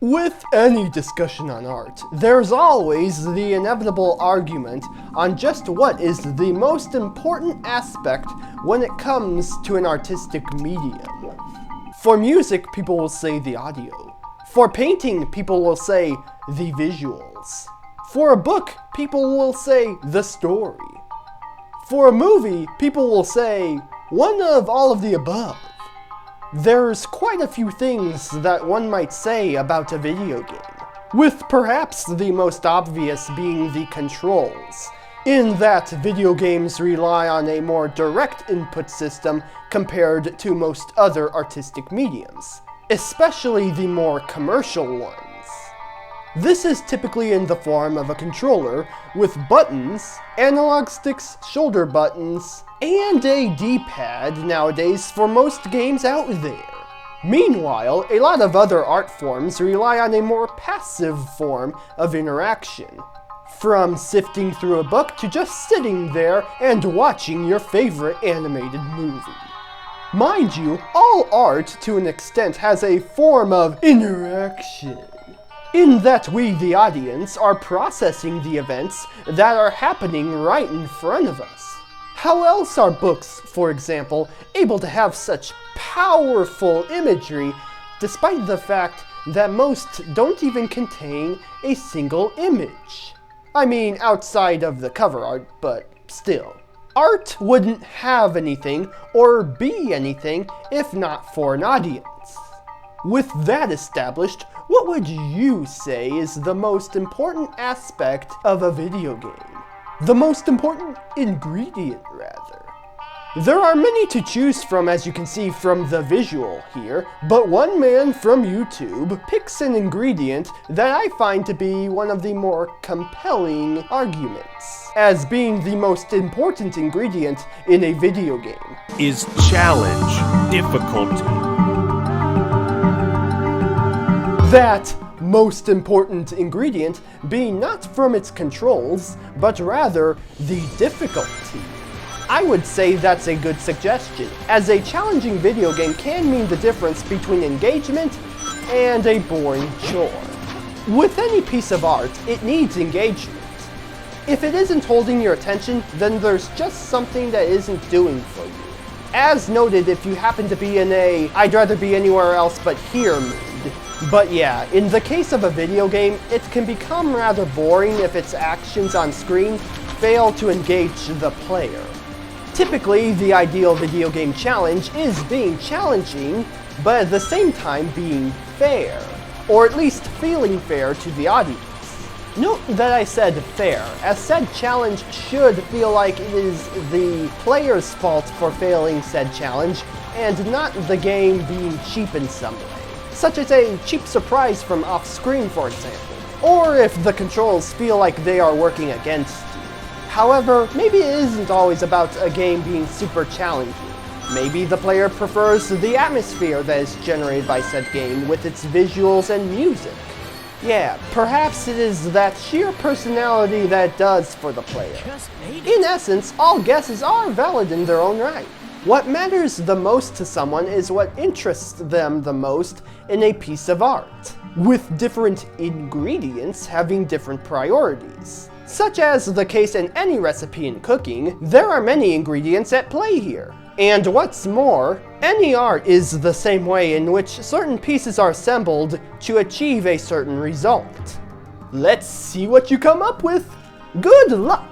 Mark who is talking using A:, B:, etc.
A: With any discussion on art, there's always the inevitable argument on just what is the most important aspect when it comes to an artistic medium. For music, people will say the audio. For painting, people will say the visuals. For a book, people will say the story. For a movie, people will say one of all of the above. There's quite a few things that one might say about a video game, with perhaps the most obvious being the controls, in that video games rely on a more direct input system compared to most other artistic mediums, especially the more commercial ones. This is typically in the form of a controller with buttons, analog sticks, shoulder buttons, and a D-pad nowadays for most games out there. Meanwhile, a lot of other art forms rely on a more passive form of interaction, from sifting through a book to just sitting there and watching your favorite animated movie. Mind you, all art to an extent has a form of interaction, in that we, the audience, are processing the events that are happening right in front of us. How else are books, for example, able to have such powerful imagery, despite the fact that most don't even contain a single image? I mean, outside of the cover art, but still. Art wouldn't have anything, or be anything, if not for an audience. With that established, what would you say is the most important aspect of a video game? The most important ingredient, rather. There are many to choose from, as you can see from the visual here, but one man from YouTube picks an ingredient that I find to be one of the more compelling arguments, as being the most important ingredient in a video game.
B: Is challenge, difficulty.
A: That most important ingredient being not from its controls, but rather the difficulty. I would say that's a good suggestion, as a challenging video game can mean the difference between engagement and a boring chore. With any piece of art, it needs engagement. If it isn't holding your attention, then there's just something that isn't doing for you. As noted, if you happen to be in a I'd rather be anywhere else but here mood. But yeah, in the case of a video game, it can become rather boring if its actions on screen fail to engage the player. Typically, the ideal video game challenge is being challenging, but at the same time being fair, or at least feeling fair to the audience. Note that I said fair, as said challenge should feel like it is the player's fault for failing said challenge, and not the game being cheap in some way, such as a cheap surprise from off-screen, for example, or if the controls feel like they are working against you. However, maybe it isn't always about a game being super challenging. Maybe the player prefers the atmosphere that is generated by said game with its visuals and music. Yeah, perhaps it is that sheer personality that it does for the player. In essence, all guesses are valid in their own right. What matters the most to someone is what interests them the most in a piece of art, with different ingredients having different priorities. Such as the case in any recipe in cooking, there are many ingredients at play here. And what's more, any art is the same way in which certain pieces are assembled to achieve a certain result. Let's see what you come up with. Good luck!